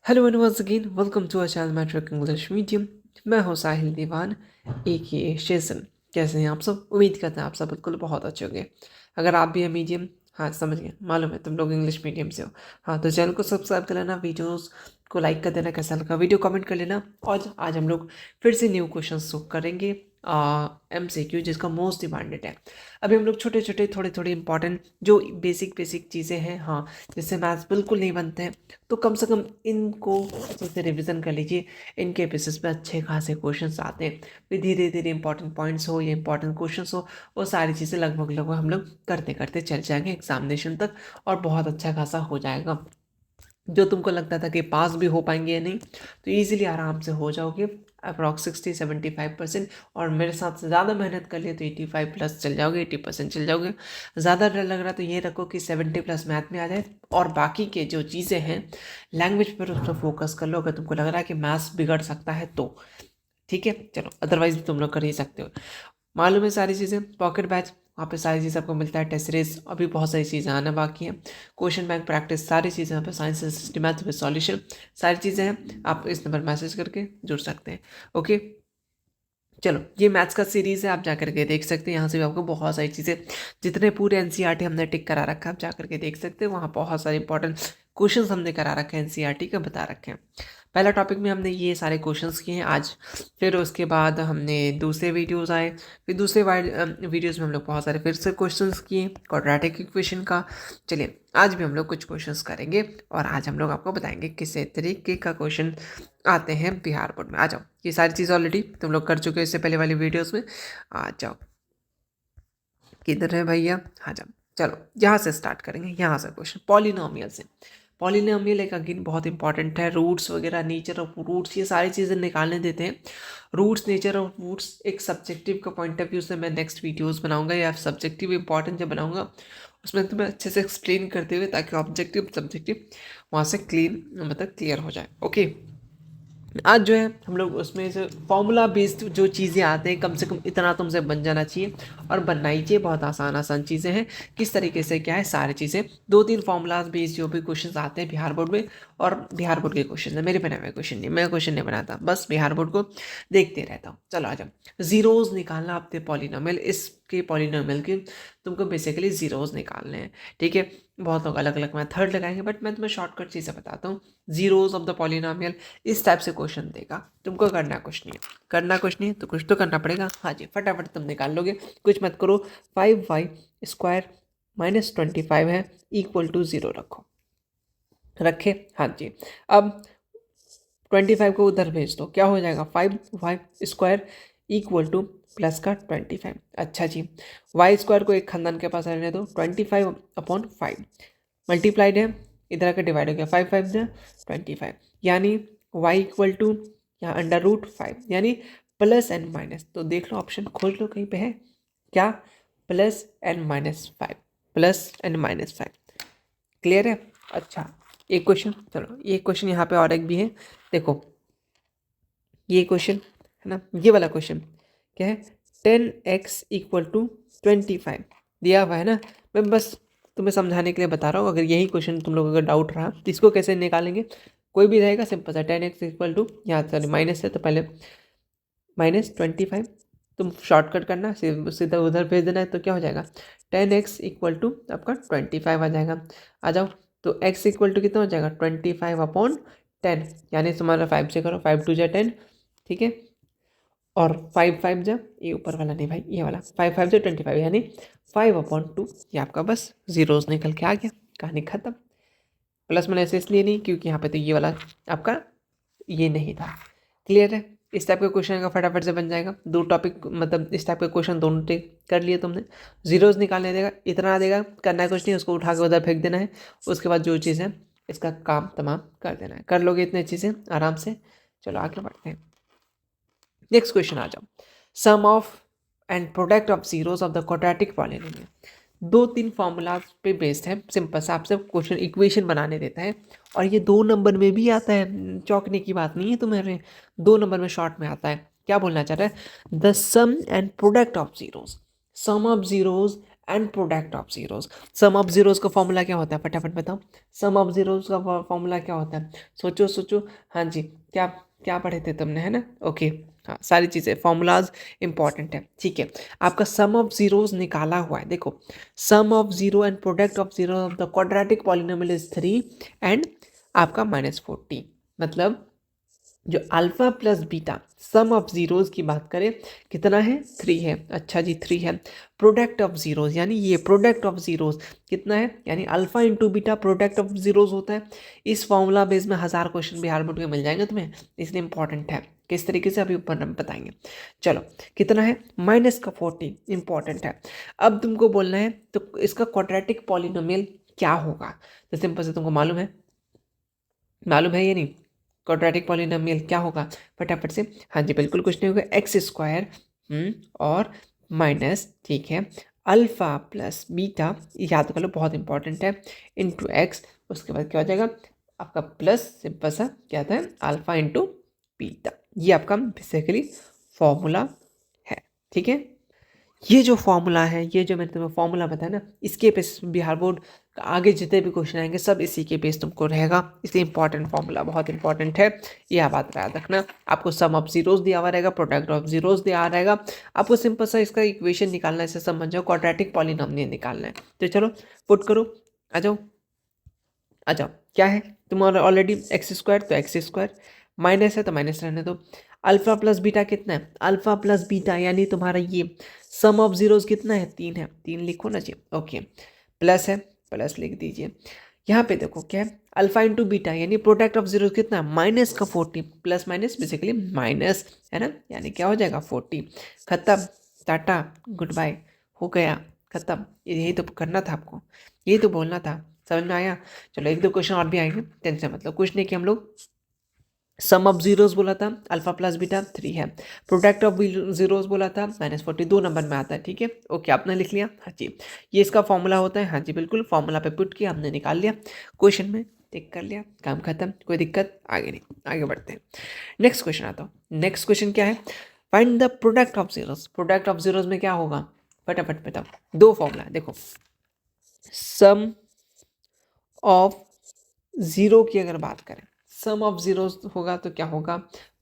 Hello and once again welcome to our channel matric English medium. मैं हूं साहिल दीवान ए शेसन। कैसे हैं आप सब? उम्मीद करते हैं आप सब बिल्कुल बहुत अच्छे होंगे। अगर आप भी हैं मीडियम, हाँ समझ गए, मालूम है तुम लोग इंग्लिश मीडियम से हो। हाँ तो चैनल को सब्सक्राइब कर लेना, वीडियोस को लाइक कर देना, कैसा लगा वीडियो कमेंट कर लेना। और आज हम लोग फिर से न्यू क्वेश्चन करेंगे MCQ, जिसका मोस्ट डिमांडेड है। अभी हम लोग छोटे छोटे थोड़े थोड़े इंपॉर्टेंट जो बेसिक बेसिक चीज़ें हैं, हाँ जिससे मैथ्स बिल्कुल नहीं बनते हैं, तो कम से कम इनको अच्छे से रिवीजन कर लीजिए। इनके बेसिस पे अच्छे खासे क्वेश्चंस आते हैं। फिर धीरे धीरे इंपॉर्टेंट पॉइंट्स हो या इंपॉर्टेंट क्वेश्चंस हो, वो सारी चीज़ें लगभग लगभग हम लोग करते करते चल जाएंगे एग्जामिनेशन तक, और बहुत अच्छा खासा हो जाएगा। जो तुमको लगता था कि पास भी हो पाएंगे या नहीं, तो ईजिली आराम से हो जाओगे अप्रॉक्स 60-75%। और मेरे साथ से ज़्यादा मेहनत कर लिए तो 85+ चल जाओगे, 80% चल जाओगे। ज़्यादा डर लग रहा तो ये रखो कि 70+ मैथ में आ जाए, और बाकी के जो चीज़ें हैं लैंग्वेज पर उस पर फोकस कर लो। अगर तुमको लग रहा है कि मैथ्स बिगड़ सकता है तो ठीक है, चलो, अदरवाइज भी तुम लोग कर ही सकते हो। मालूम है सारी चीज़ें, पॉकेट बैच वहाँ पे सारी चीज़ आपको मिलता है, टेस्ट सीरीज, अभी बहुत सारी चीज़ें आना बाकी हैं, क्वेश्चन बैंक प्रैक्टिस, सारी चीज़ें यहाँ पे, science system math with solution, सारी चीज़ें हैं। आप इस नंबर मैसेज करके जुड़ सकते हैं। ओके, चलो, ये मैथ्स का सीरीज़ है, आप जा करके देख सकते हैं। यहाँ से भी आपको बहुत सारी चीज़ें, जितने पूरे NCERT हमने टिक करा रखा है, आप जा करके देख सकते हैं। वहाँ बहुत सारे इंपॉर्टेंट क्वेश्चंस हमने करा रखे हैं, NCERT का बता रखे हैं। पहला टॉपिक में हमने ये सारे क्वेश्चंस किए हैं आज। फिर उसके बाद हमने दूसरे वीडियोस आए, फिर दूसरे वीडियोस में हम लोग बहुत सारे फिर से क्वेश्चंस किए क्वाड्रेटिक इक्वेशन का। चलिए, आज भी हम लोग कुछ क्वेश्चंस करेंगे, और आज हम लोग आपको बताएंगे किस तरीके का क्वेश्चन आते हैं बिहार बोर्ड में। आ जाओ, ये सारी चीज़ ऑलरेडी तुम लोग कर चुके हो इससे पहले वाली वीडियोस में। आ जाओ, किधर है भैया? आ जाओ, चलो यहाँ से स्टार्ट करेंगे। यहाँ से क्वेश्चन पॉलिनोमियल से। पॉलिनोमियल एक अगेन बहुत इंपॉर्टेंट है। रूट्स वगैरह, नेचर ऑफ रूट्स, ये सारी चीज़ें निकालने देते हैं। रूट्स, नेचर ऑफ रूट्स एक सब्जेक्टिव का पॉइंट ऑफ व्यू से मैं नेक्स्ट वीडियोस बनाऊंगा, या सब्जेक्टिव इंपॉर्टेंट जब बनाऊंगा उसमें तो मैं अच्छे से एक्सप्लेन करते हुए, ताकि ऑब्जेक्टिव सब्जेक्टिव वहाँ से क्लीन, मतलब क्लियर हो जाए। ओके, आज जो है हम लोग उसमें से फॉर्मूला बेस्ड जो चीज़ें आते हैं, कम से कम इतना तुमसे बन जाना चाहिए, और बनना ही चाहिए। बहुत आसान आसान चीज़ें हैं। किस तरीके से क्या है, सारी चीज़ें 2-3 फॉर्मूलाज बेस्ड जो भी क्वेश्चन आते हैं बिहार बोर्ड में, और बिहार बोर्ड के क्वेश्चन है, मेरे बनाए हुए क्वेश्चन नहीं, मैं क्वेश्चन नहीं बनाता, बस बिहार बोर्ड को देखते रहता हूँ। चलो आ जाओ, जीरोज निकालना आपके पॉलिनोमियल, इसके पॉलिनोमियल के तुमको बेसिकली जीरोज निकालने हैं। ठीक है, बहुत लोग अलग अलग मेथड लगाएंगे, बट मैं तुम्हें शॉर्टकट चीज़ें बताता हूँ। जीरोज ऑफ द पॉलिनोमियल, इस टाइप से क्वेश्चन देगा, तुमको करना कुछ नहीं है, करना कुछ नहीं है तो कुछ तो करना पड़ेगा। हाँ जी, फटाफट तुम निकाल लोगे, कुछ मत करो। 5y² माइनस 25 है इक्वल टू 0 रखो, रखे? हाँ जी। अब 25 को उधर भेज दो, क्या हो जाएगा? 5y² इक्वल टू प्लस का 25। अच्छा जी, y² को एक खानदान के पास रहने दो, 25/5 मल्टीप्लाइड है, इधर आकर डिवाइड हो गया, 5×5 = 25, यानी y इक्वल टू यहाँ √5, यानी प्लस एंड माइनस। तो देख लो, ऑप्शन खोज लो, कहीं पे है क्या? +n-5, +n-5, क्लियर है? अच्छा, एक क्वेश्चन, चलो ये क्वेश्चन यहाँ पे और एक भी है, देखो ये क्वेश्चन है ना, ये वाला क्वेश्चन क्या है? 10x = 25 दिया हुआ है ना। मैं बस तुम्हें समझाने के लिए बता रहा हूँ। अगर यही क्वेश्चन तुम लोग अगर डाउट रहा तो इसको कैसे निकालेंगे, कोई भी रहेगा, सिंपल सा 10x = यहाँ सॉरी माइनस है तो पहले -25, तुम शॉर्टकट करना, सीधा उधर भेज देना है, तो क्या हो जाएगा? 10x = आपका 25 आ जाएगा। आ जाओ, तो x = कितना हो जाएगा? 25/10, यानी तुम्हारा 5 से करो, 5 × 2 = 10, ठीक है। और 5 जब ये ऊपर वाला नहीं भाई, ये वाला 5 से 25, यानी 5/2, ये आपका बस जीरोस निकल के आ गया, कहानी खत्म। प्लस मैंने ऐसे इसलिए नहीं क्योंकि यहाँ पे तो ये वाला आपका ये नहीं था। क्लियर है? इस टाइप का क्वेश्चन का फटाफट से बन जाएगा। 2 टॉपिक, मतलब इस टाइप के क्वेश्चन दोनों टिक कर लिए तुमने। जीरोस निकालने देगा, इतना देगा, करना कुछ नहीं, उसको उठा के उधर फेंक देना है। उसके बाद जो चीज़ है इसका काम तमाम कर देना है। कर लोगे इतने चीज़ें आराम से। चलो आगे बढ़ते हैं, नेक्स्ट क्वेश्चन आ जाओ। Sum of and product of zeros of the quadratic polynomial, 2-3 formulas पे बेस्ड है। सिंपल सा आपसे क्वेश्चन इक्वेशन बनाने देता है, और ये 2 नंबर में भी आता है, चौंकने की बात नहीं है तुम्हारे, 2 नंबर में शॉर्ट में आता है। क्या बोलना चाह रहा है? The sum and product of zeros, sum of zeros and product of zeros. Sum of zeros का फॉर्मूला क्या होता है, फटाफट बताओ। सम ऑफ जीरोस का फॉर्मूला क्या होता है, सोचो सोचो। हाँ जी, क्या क्या पढ़े थे तुमने, है ना? ओके, हाँ सारी चीज़ें फॉर्मूलाज इंपॉर्टेंट है, ठीक है। आपका सम ऑफ जीरोस निकाला हुआ है, देखो। Sum of zero and product of zero of the quadratic polynomial is 3 and आपका -40। मतलब जो alpha plus beta sum of zeros की बात करें कितना है, 3 है। अच्छा जी, 3 है। प्रोडक्ट ऑफ जीरोस यानी ये प्रोडक्ट ऑफ जीरोस कितना है, यानी alpha into beta product of zeros होता है। इस फॉर्मूला बेस में 1000 क्वेश्चन बिहार बोर्ड के मिल जाएंगे तुम्हें, इसलिए इंपॉर्टेंट है। किस तरीके से अभी ऊपर हम बताएंगे। चलो, कितना है, -40, इंपॉर्टेंट है। अब तुमको बोलना है तो इसका क्वाड्रेटिक पॉलिनोमियल क्या होगा। तो सिंपल से तुमको मालूम है ये नहीं, क्वाड्रेटिक पॉलिनोमियल क्या होगा फटाफट से। हाँ जी बिल्कुल, कुछ नहीं होगा, x² और माइनस, ठीक है, अल्फा प्लस बीटा, याद कर लो बहुत इंपॉर्टेंट है, इंटू एक्स। उसके बाद क्या हो जाएगा आपका प्लस, सिंपल सा क्या था, अल्फा इंटू बीटा। ये आपका बेसिकली फॉर्मूला है, ठीक है। ये जो फॉर्मूला है, ये जो मैंने तुम्हें फॉर्मूला बताया ना, इसके बेस बिहार बोर्ड का आगे जितने भी क्वेश्चन आएंगे सब इसी के बेस तुमको रहेगा। इसलिए इंपॉर्टेंट फॉर्मूला, बहुत इंपॉर्टेंट है, यह बात याद रखना। आपको सम ऑफ जीरोस दिया हुआ रहेगा, प्रोडक्ट ऑफ जीरोस दिया रहेगा, आपको सिंपल सा इसका इक्वेशन निकालना है, इसे समझ जाओ, क्वाड्रेटिक पॉलिनोमियल निकालना है। तो चलो पुट करो, आ जाओ आ जाओ। क्या है तुम्हारा ऑलरेडी x², तो x², माइनस है तो माइनस रहने दो। अल्फा प्लस बीटा कितना है, अल्फा प्लस बीटा यानी तुम्हारा ये सम ऑफ जीरोस कितना है, 3 है, 3 लिखो ना जी। ओके, प्लस है, प्लस लिख दीजिए। यहाँ पे देखो क्या है, अल्फा इंटू बीटा यानी प्रोडक्ट ऑफ जीरोस कितना है, -40, प्लस माइनस बेसिकली माइनस, है ना, यानी क्या हो जाएगा 40। खत्म, टाटा गुड बाय, हो गया खत्म। यही तो करना था आपको, यही तो बोलना था, समझ में आया। चलो एक दो क्वेश्चन और भी आएंगे, टेंशन मतलब कुछ नहीं कि हम लोग सम ऑफ जीरोस बोला था, अल्फा प्लस बीटा 3 है। प्रोडक्ट ऑफ जीरोस बोला था, -40 2 नंबर में आता है, ठीक है। ओके, आपने लिख लिया, हाँ जी। ये इसका फॉर्मूला होता है, हाँ जी बिल्कुल, फॉर्मूला पे पुट किया, हमने निकाल लिया, क्वेश्चन में टिक कर लिया, काम खत्म, कोई दिक्कत आगे नहीं, आगे बढ़ते हैं। नेक्स्ट क्वेश्चन आता हूँ। नेक्स्ट क्वेश्चन क्या है, find the product of zeros. Product of zeros में क्या होगा, फटाफट बताओ। दो फॉर्मूला देखो, सम ऑफ जीरो की अगर बात करें, सम ऑफ जीरोस होगा तो क्या होगा,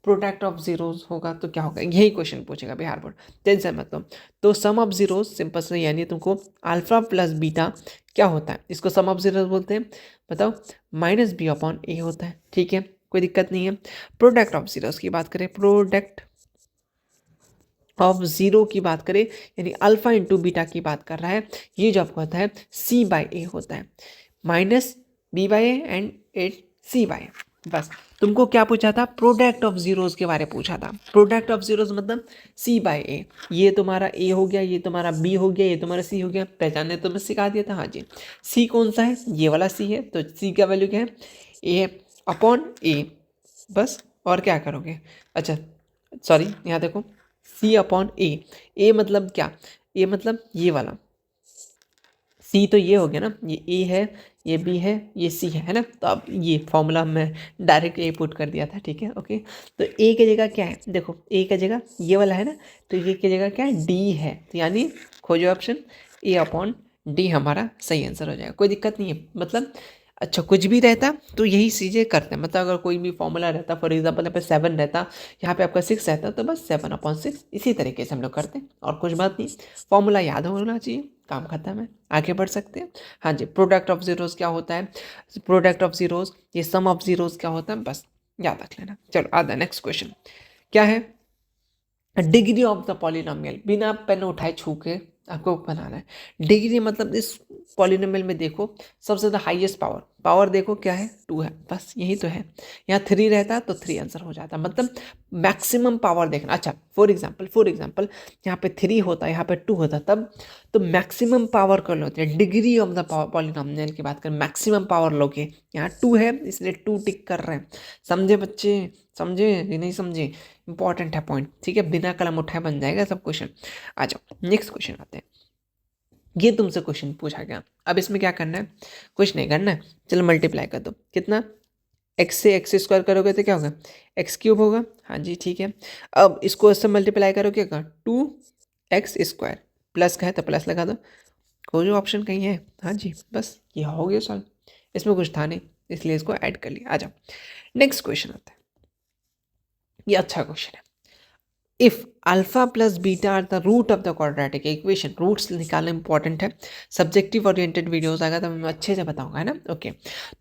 प्रोडक्ट ऑफ जीरोस होगा तो क्या होगा, यही क्वेश्चन पूछेगा बिहार बोर्ड, टेंशन मत लो। तो सम ऑफ जीरोस सिंपल से यानी तुमको अल्फा प्लस बीटा क्या होता है, इसको सम ऑफ जीरोस बोलते हैं, बताओ, -b/a होता है, ठीक है, कोई दिक्कत नहीं है। प्रोडक्ट ऑफ जीरोस की बात करें, प्रोडक्ट ऑफ जीरो की बात करें यानी अल्फा इंटू बीटा की बात कर रहा है, ये जो आपको होता है c/a होता है, -b/a एंड 8c/a। बस तुमको क्या पूछा था, प्रोडक्ट ऑफ जीरोस के बारे में पूछा था। प्रोडक्ट ऑफ जीरोस मतलब c/a, ये तुम्हारा a हो गया, ये तुम्हारा b हो गया, ये तुम्हारा c हो गया, पहचानने तो मैं सिखा दिया था। हाँ जी, c कौन सा है, ये वाला c है, तो c का वैल्यू क्या है, a/a, बस। और क्या करोगे, अच्छा सॉरी, यहाँ देखो c/a, मतलब क्या, a मतलब ये वाला, c तो ये हो गया ना, ये a है, ये b है, ये c है ना। तो अब ये फॉर्मूला मैं डायरेक्ट a पुट कर दिया था, ठीक है ओके। तो a की जगह क्या है, देखो a की जगह ये वाला है ना, तो ये की जगह क्या है, d है, तो यानी खोजो ऑप्शन a/d, हमारा सही आंसर हो जाएगा, कोई दिक्कत नहीं है। मतलब अच्छा कुछ भी रहता तो यही चीज़ें करते हैं, मतलब अगर कोई भी फॉर्मूला रहता, फॉर एग्जांपल यहाँ पे 7 रहता, यहाँ पे आपका 6 रहता, तो बस 7/6 इसी तरीके से हम लोग करते हैं, और कुछ बात नहीं, फॉर्मूला याद होना चाहिए, काम खत्म है, आगे बढ़ सकते हैं। हाँ जी, प्रोडक्ट ऑफ जीरोस क्या होता है, प्रोडक्ट ऑफ जीरोस, ये सम ऑफ जीरोस क्या होता है, बस याद रख लेना। चलो आता नेक्स्ट क्वेश्चन, क्या है, डिग्री ऑफ द पॉलिनोमियल, बिना पेन उठाए छू के आपको बनाना है। डिग्री मतलब इस पॉलिनोमियल में देखो सबसे ज़्यादा हाईएस्ट पावर, पावर देखो क्या है, 2 है, बस यही तो है। यहाँ 3 रहता तो 3 आंसर हो जाता, मतलब मैक्सिमम पावर देखना। अच्छा फॉर एग्जाम्पल यहाँ पे 3 होता, यहाँ पे 2 होता, तब तो मैक्सिमम पावर कर लो, डिग्री ऑफ द पॉलिनोमियल की बात करें, मैक्सिमम पावर लोगे। यहाँ 2 है इसलिए 2 टिक कर रहे हैं, समझे बच्चे, समझे कि नहीं समझे, इंपॉर्टेंट है पॉइंट, ठीक है, बिना कलम उठाए बन जाएगा सब क्वेश्चन। आ जाओ नेक्स्ट क्वेश्चन आते हैं। ये तुमसे क्वेश्चन पूछा गया, अब इसमें क्या करना है, कुछ नहीं करना है, चलो मल्टीप्लाई कर दो, कितना, x से x² करोगे तो क्या होगा, x³ होगा, हाँ जी ठीक है। अब इसको इससे मल्टीप्लाई करोगे क्या, 2x², प्लस का है तो प्लस लगा दो, खोजो ऑप्शन कहीं है। हाँ जी, बस ये हो गया सॉल्व, इसमें कुछ था नहीं इसलिए इसको ऐड कर लिया। आ जाओ नेक्स्ट क्वेश्चन आता है, ये अच्छा क्वेश्चन है। If alpha plus beta are the root of the quadratic equation, roots निकालना इंपॉर्टेंट है, सब्जेक्टिव ओरिएंटेड वीडियोस आएगा तो मैं अच्छे से बताऊंगा, है ना। ओके,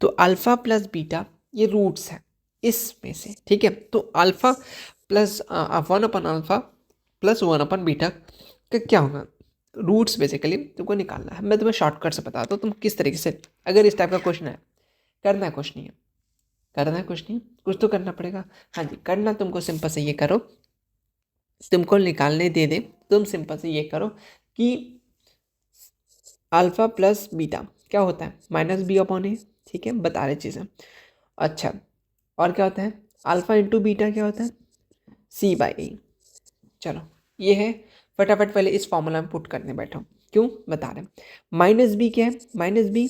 तो अल्फा प्लस बीटा ये रूट्स है इसमें से, ठीक है। तो अल्फा प्लस 1/अल्फा प्लस 1/बीटा का क्या होगा, रूट्स बेसिकली तुमको निकालना है। मैं तुम्हें शॉर्टकट से बताता हूँ तुम किस तरीके से, अगर इस टाइप का क्वेश्चन है, करना है कुछ नहीं है, करना है कुछ नहीं, कुछ तो करना पड़ेगा। हाँ जी, करना तुमको सिंपल से ये करो, तुमको निकालने दे दे, तुम सिंपल से ये करो कि अल्फा प्लस बीटा क्या होता है, -b/a, ठीक है, बता रहे चीज़ें। अच्छा, और क्या होता है, अल्फा इंटू बीटा क्या होता है, c/a। चलो ये है, फटाफट पहले इस फॉर्मूला में पुट करने बैठो, क्यों बता रहे हैं। -b क्या है, -b/a,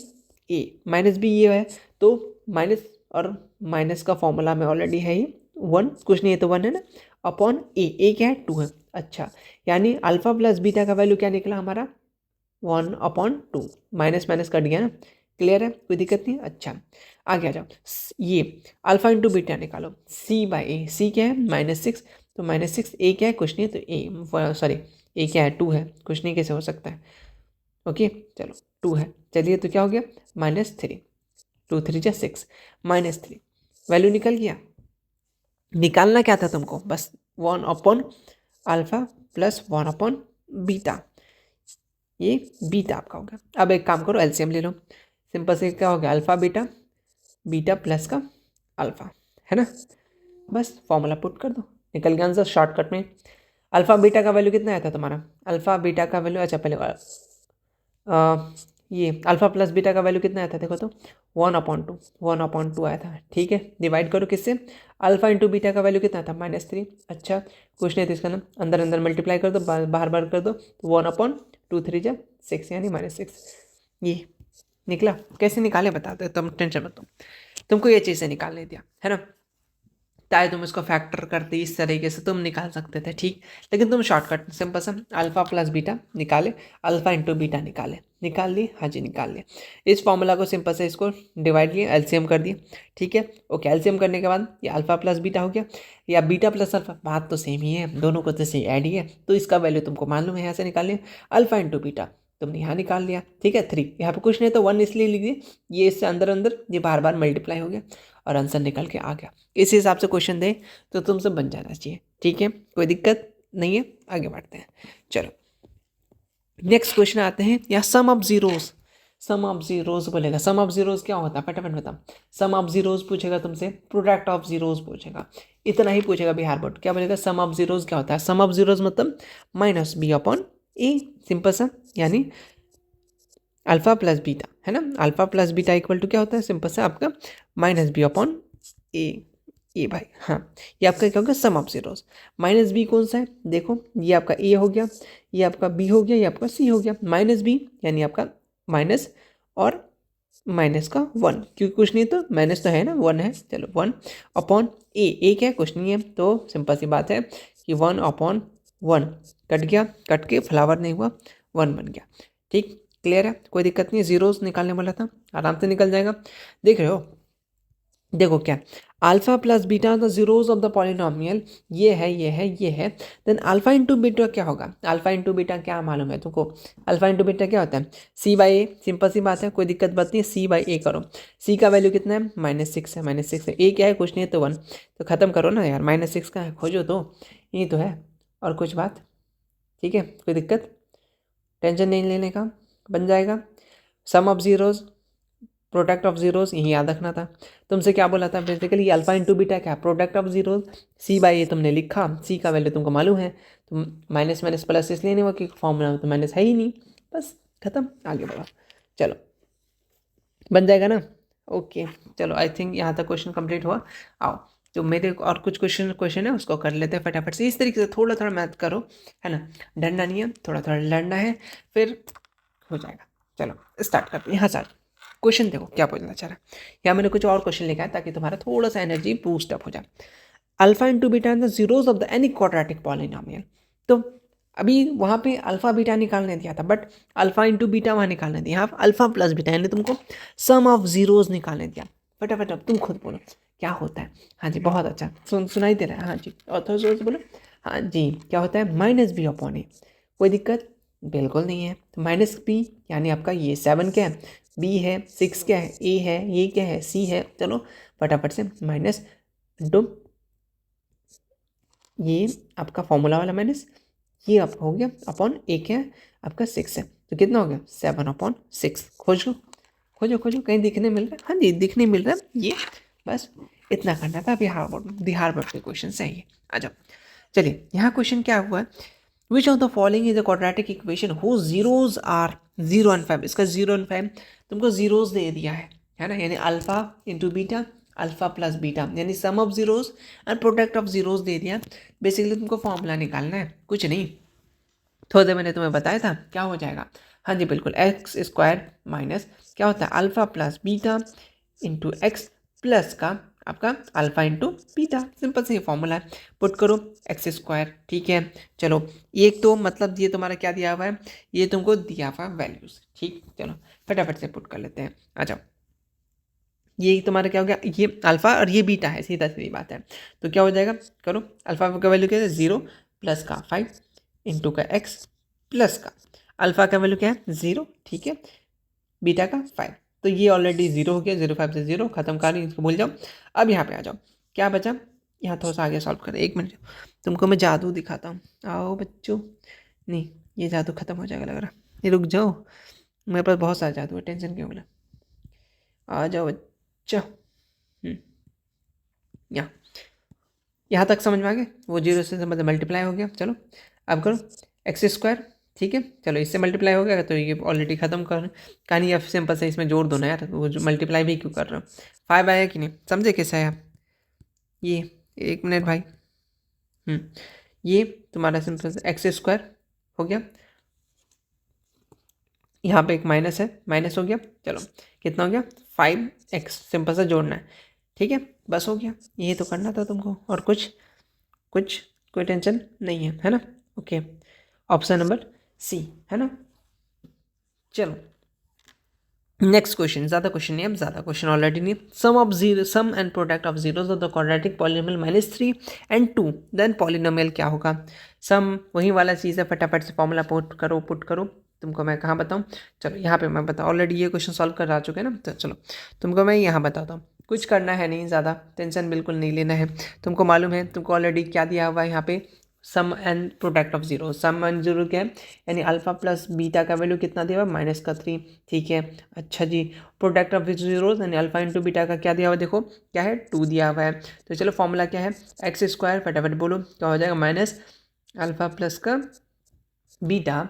-b ये है तो माइनस, और माइनस का फॉर्मूला में ऑलरेडी है ही 1, कुछ नहीं है तो 1 है ना, अपॉन ए क्या है 2 है। अच्छा, यानी अल्फा प्लस बीटा का वैल्यू क्या निकला हमारा 1/2, माइनस माइनस कट गया ना, क्लियर है, कोई दिक्कत नहीं। अच्छा आगे आ जाओ, ये अल्फा इंटू बीटा निकालो, c/a, c क्या है -6, तो -6, a क्या है कुछ नहीं है तो a, सॉरी a क्या है 2 है, कुछ नहीं कैसे हो सकता है, ओके चलो 2 है, चलिए तो क्या हो गया -3, 2 3 जा 6, -3 वैल्यू निकल गया। निकालना क्या था तुमको, बस 1/अल्फा प्लस 1/बीटा, ये बीटा आपका हो गया। अब एक काम करो, एलसीएम ले लो, सिंपल से क्या हो गया, अल्फा बीटा, बीटा प्लस का अल्फा, है ना, बस फॉर्मूला पुट कर दो, निकल गया आंसर शॉर्टकट में। अल्फा बीटा का वैल्यू कितना आया था तुम्हारा, अल्फा बीटा का वैल्यू, अच्छा पहले ये अल्फा प्लस बीटा का वैल्यू कितना आया था देखो तो 1/2, 1/2 आया था, ठीक है। डिवाइड करो किससे, अल्फा इंटू बीटा का वैल्यू कितना था -3। अच्छा कुछ नहीं था इसका ना, अंदर अंदर मल्टीप्लाई कर दो, बाहर बाहर कर दो, तो 1/2 3 जा 6 यानी -6, ये निकला। कैसे निकाले बता दो, तुम टेंशन मत लो, तुमको ये चीज़ें निकालने दिया है ना, चाहे तुम इसको फैक्टर करते इस तरीके से तुम निकाल सकते थे, ठीक, लेकिन तुम शॉर्टकट सिंपल सा अल्फा प्लस बीटा निकाले, अल्फा इंटू बीटा निकाल लिए, हाँ जी निकाल लिए। इस फॉर्मूला को सिंपल से इसको डिवाइड किए, एलसीएम कर दिए, ठीक है। ओके, एलसीएम करने के बाद ये अल्फा प्लस बीटा हो गया, या बीटा प्लस अल्फा, बात तो सेम ही है, दोनों को तो सही ऐड ही है, तो इसका वैल्यू तुमको मालूम है, यहाँ से निकाल लिया, अल्फा इंटू बीटा तुमने यहाँ निकाल लिया, ठीक है। 3 यहाँ पे कुछ नहीं तो 1 इसलिए लिख दिए, ये इससे अंदर अंदर ये बार बार मल्टीप्लाई हो गया और आंसर निकल के आ गया। इस हिसाब से क्वेश्चन दे तो तुमसे बन जाना चाहिए, ठीक है, कोई दिक्कत नहीं है। आगे बढ़ते हैं, चलो नेक्स्ट क्वेश्चन आते हैं, या sum of zeros, sum of zeros बोलेगा, सम ऑफ जीरोस क्या होता है फटाफट बताओ, सम ऑफ जीरोस पूछेगा तुमसे, प्रोडक्ट ऑफ जीरोस पूछेगा, इतना ही पूछेगा बिहार बोर्ड। क्या बोलेगा, सम ऑफ जीरोस क्या होता है, सम ऑफ जीरोस मतलब -b/a, सिंपल सा, यानी अल्फा प्लस बीटा, है ना, alpha plus beta equal to क्या होता है, सिंपल से आपका -b/a, ए भाई, हाँ ये आपका क्या होगा, सम ऑफ जीरोस। -b कौन सा है देखो, ये आपका a हो गया, ये आपका b हो गया, ये आपका c हो गया। -b यानी आपका माइनस, और माइनस का 1, क्योंकि कुछ नहीं तो माइनस तो है ना, 1 है, चलो 1/a, a क्या है कुछ नहीं है, तो सिंपल सी बात है कि 1/1 कट गया, कट के फ्लावर नहीं हुआ, 1 बन गया, ठीक, क्लियर है, कोई दिक्कत नहीं है। जीरोस निकालने वाला था, आराम से निकल जाएगा। देख रहे हो, देखो क्या, alpha plus beta the zeros of the polynomial, ये है ये है ये है, देन अल्फा इंटू बीटा क्या होगा, अल्फा इंटू बीटा क्या मालूम है तुमको, अल्फा इंटू बीटा क्या होता है, c/a, सिंपल सी बात है, कोई दिक्कत बात नहीं है, c/a करो, c का वैल्यू कितना है -6 है, -6 है, a क्या है कुछ नहीं है तो 1, तो खत्म करो ना यार, -6 का है खोजो तो, ये तो है, और कुछ बात, ठीक है, कोई दिक्कत, टेंशन नहीं लेने का, बन जाएगा। Sum of zeros, product of zeros, यही याद रखना था। तुमसे क्या बोला था बेसिकली, अल्फा इंटू बीटा क्या, प्रोडक्ट ऑफ जीरोस, c/a तुमने लिखा, c का वैल्यू तुमको मालूम है, तो माइनस माइनस प्लस इसलिए नहीं हुआ कि फॉर्मूला में तो माइनस है ही नहीं, बस खत्म, आगे बढ़ो, चलो बन जाएगा ना। ओके चलो, आई थिंक यहाँ तक क्वेश्चन कंप्लीट हुआ। आओ तो मेरे और कुछ क्वेश्चन है उसको कर लेते हैं फटाफट से, इस तरीके से थोड़ा थोड़ा मैथ करो, है ना, डरना नहीं है, थोड़ा थोड़ा लड़ना है, फिर हो जाएगा। चलो स्टार्ट करते हैं, यहाँ से क्वेश्चन देखो क्या पूछना चाह रहा है, यहाँ मैंने कुछ और क्वेश्चन लिखा है ताकि तुम्हारा थोड़ा सा एनर्जी बूस्ट अप हो जाए। Alpha into beta the zeros of the any quadratic polynomial, तो अभी वहाँ पे अल्फ़ा बीटा निकालने दिया था, बट अल्फ़ा इंटू बीटा वहाँ निकालने दिया, यहाँ अल्फ़ा प्लस बीटा, यानी तुमको सम ऑफ जीरोज निकालने दिया। फटाफट अब तुम खुद बोलो क्या होता है। हाँ जी, बहुत अच्छा, सुनाई दे रहा है। हाँ जी, और थोड़ा जोर से बोलो। हाँ जी, क्या होता है, माइनस बी अपॉन ए। कोई दिक्कत बिल्कुल नहीं है। तो माइनस बी यानी आपका ये 7 क्या है, बी है, 6 क्या है, ए है, ये क्या है, सी है। चलो फटाफट से माइनस इंटू ये आपका फॉर्मूला वाला माइनस, ये आपका हो गया अपॉन एक है आपका 6 है, तो कितना हो गया 7/6। खोजो खोजो खोजो, कहीं दिखने मिल रहा है? हाँ जी, दिखने मिल रहा है ये। बस इतना करना था। बिहार बोर्ड के क्वेश्चन है ये। आ जाओ, चलिए यहाँ क्वेश्चन क्या हुआ है, which of the following is a quadratic equation who zeros are 0 और 5। इसका 0 और 5 तुमको जीरोज दे दिया है ना, यानी alpha into beta, alpha plus beta, यानी sum of zeros and product of zeros दे दिया। बेसिकली तुमको फॉर्मूला निकालना है, कुछ नहीं। थोड़ी देर मैंने तुम्हें बताया था क्या हो जाएगा। हाँ जी बिल्कुल, एक्स स्क्वायर माइनस क्या होता है alpha plus beta into x plus का आपका अल्फा इंटू बीटा। सिंपल से ये फॉर्मूला है, पुट करो एक्स स्क्वायर। ठीक है, चलो एक तो मतलब ये तुम्हारा क्या दिया हुआ है, ये तुमको दिया हुआ वैल्यूज। ठीक, चलो फटाफट से पुट कर लेते हैं। आ जाओ, ये तुम्हारा क्या हो गया, ये अल्फा और ये बीटा है, सीधा सीधी बात है। तो क्या हो जाएगा, करो अल्फा का वैल्यू क्या है 0 प्लस का 5 इंटू का एक्स प्लस का अल्फा का वैल्यू क्या है 0, ठीक है, बीटा का 5। तो ये ऑलरेडी 0 हो गया, 0 5 से 0 खत्म, कहानी इसको भूल जाओ। अब यहाँ पे आ जाओ, क्या बचा, यहाँ थोड़ा सा आगे सॉल्व करें। एक मिनट, तुमको मैं जादू दिखाता हूँ, आओ बच्चों। नहीं, ये जादू खत्म हो जाएगा लग रहा, ये रुक जाओ, मेरे पास बहुत सारा जादू है, टेंशन क्यों बोला। आ जाओ बच्चों। यहाँ यहाँ तक समझ में आ गया, वो 0 से मतलब मल्टीप्लाई हो गया। चलो अब करो एक्स स्क्वायर, ठीक है, चलो इससे मल्टीप्लाई हो गया तो ये ऑलरेडी खत्म कर कहानी। या सिंपल से इसमें जोड़ दो ना यार, वो जो मल्टीप्लाई भी क्यों कर रहे हो। 5 आया कि नहीं, समझे कैसे आया ये, एक मिनट भाई। ये तुम्हारा सिंपल से एक्स स्क्वायर हो गया, यहाँ पे एक माइनस है, माइनस हो गया। चलो कितना हो गया 5x, सिंपल सा जोड़ना है। ठीक है, बस हो गया, यही तो करना था तुमको, और कुछ कुछ कोई टेंशन नहीं है ना। ओके, ऑप्शन नंबर सी है ना। चलो नेक्स्ट क्वेश्चन, ज़्यादा क्वेश्चन नहीं, अब ज़्यादा क्वेश्चन ऑलरेडी नहीं। Sum of zero, sum and product of zeros of the quadratic polynomial -3 and 2, then polynomial क्या होगा। सम वही वाला चीज़ है, फटाफट से फॉर्मूला पुट करो। तुमको मैं कहाँ बताऊँ, चलो यहाँ पे मैं बताऊँ, ऑलरेडी ये क्वेश्चन सॉल्व कर आ चुके हैं ना। तो चलो तुमको मैं यहाँ बताता हूँ, कुछ करना है नहीं, ज़्यादा टेंशन बिल्कुल नहीं लेना है। तुमको मालूम है, तुमको ऑलरेडी क्या दिया हुआ है यहाँ पे, sum and product of zero. Sum and zero क्या है, यानी अल्फा प्लस बीटा का वैल्यू कितना दिया हुआ है -3। ठीक है, अच्छा जी, प्रोडक्ट ऑफ जीरो यानी अल्फा इंटू बीटा का क्या दिया हुआ है, देखो क्या है 2 दिया हुआ है। तो चलो फॉर्मूला क्या है, एक्स स्क्वायर, फटाफट बोलो क्या हो जाएगा, माइनस अल्फा प्लस का बीटा,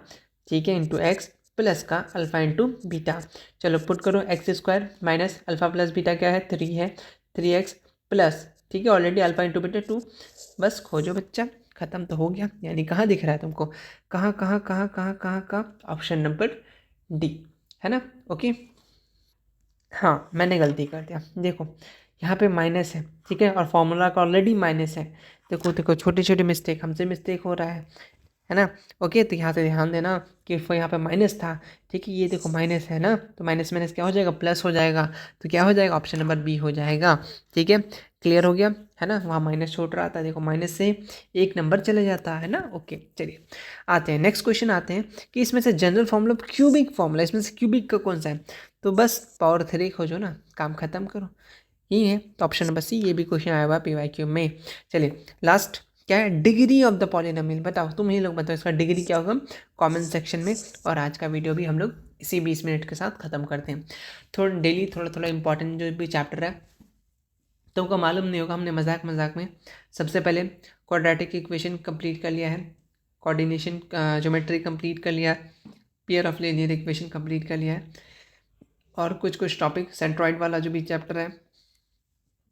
ठीक है, इंटू एक्स प्लस का अल्फा इंटू बीटा। चलो पुट करो x square minus alpha plus beta क्या है 3 है, 3x प्लस, ठीक है, ऑलरेडी अल्फा इंटू बीटा 2। बस खोजो बच्चा, खत्म तो हो गया। यानी कहाँ दिख रहा है तुमको, कहाँ कहाँ कहाँ कहाँ कहाँ का, ऑप्शन नंबर डी है ना। ओके, हाँ मैंने गलती कर दिया, देखो यहाँ पे माइनस है, ठीक है, और फॉर्मूला का ऑलरेडी माइनस है। देखो देखो, छोटी छोटी मिस्टेक, हमसे मिस्टेक हो रहा है ना। ओके, तो यहाँ से ध्यान देना कि यहाँ पे माइनस था, ठीक है, ये देखो माइनस है ना, तो माइनस माइनस क्या हो जाएगा, प्लस हो जाएगा। तो क्या हो जाएगा, ऑप्शन नंबर बी हो जाएगा। ठीक है, क्लियर हो गया है ना, वहाँ माइनस छूट रहा था, देखो माइनस से एक नंबर चले जाता है ना। ओके चलिए आते हैं नेक्स्ट क्वेश्चन, आते हैं कि इसमें से जनरल फॉर्मूला, क्यूबिक फॉर्मूला, इसमें से क्यूबिक का कौन सा है। तो बस पावर 3 खोजो ना, काम खत्म करो, यही है। तो ऑप्शन नंबर सी, ये भी क्वेश्चन आया हुआ PYQ में। चलिए लास्ट क्या है, डिग्री ऑफ द पॉलिनोमियल, बताओ तुम ही लोग बताओ इसका डिग्री क्या होगा कमेंट सेक्शन में। और आज का वीडियो भी हम लोग इसी 20 मिनट के साथ ख़त्म करते हैं। थोड़ा डेली थोड़ा थोड़ा इंपॉर्टेंट जो भी चैप्टर है तुमको मालूम नहीं होगा, हमने मजाक मजाक में सबसे पहले क्वाड्रेटिक इक्वेशन कंप्लीट कर लिया है, कोऑर्डिनेशन ज्योमेट्री कंप्लीट कर लिया है, pair of linear equation complete कर लिया है, और कुछ कुछ टॉपिक सेंट्रॉइड वाला जो भी चैप्टर है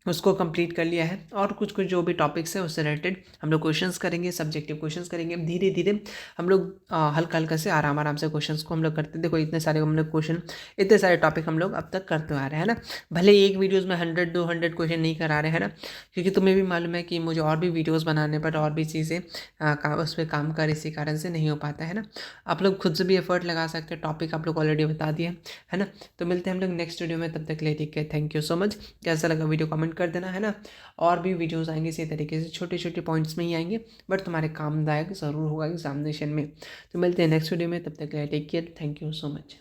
उसको कंप्लीट कर लिया है, और कुछ कुछ जो भी टॉपिक्स है उससे रिलेटेड हम लोग क्वेश्चंस करेंगे, सब्जेक्टिव क्वेश्चंस करेंगे। धीरे धीरे हम लोग हल्का हल्का से आराम आराम से क्वेश्चंस को हम लोग करते। देखो इतने सारे हम लोग क्वेश्चन, इतने सारे टॉपिक हम लोग अब तक करते आ रहे हैं ना। भले एक वीडियोज़ में 100-200 क्वेश्चन नहीं करा रहे हैं ना, क्योंकि तुम्हें भी मालूम है कि मुझे और भी वीडियोज़ बनाने पर और भी चीज़ें उस पर काम कर, इसी कारण से नहीं हो पाता है ना। आप लोग खुद से भी एफर्ट लगा सकते हैं, टॉपिक आप लोग ऑलरेडी बता दिए है ना। तो मिलते हैं हम लोग नेक्स्ट वीडियो में, तब तक के लिए ठीक है, थैंक यू सो मच। कैसा लगा वीडियो कमेंट कर देना है ना। और भी वीडियोस आएंगे इसी तरीके से, छोटे छोटे पॉइंट्स में ही आएंगे, बट तुम्हारे कामदायक ज़रूर होगा एग्जामिनेशन में। तो मिलते हैं नेक्स्ट वीडियो में, तब तक के लिए take care, thank you so much.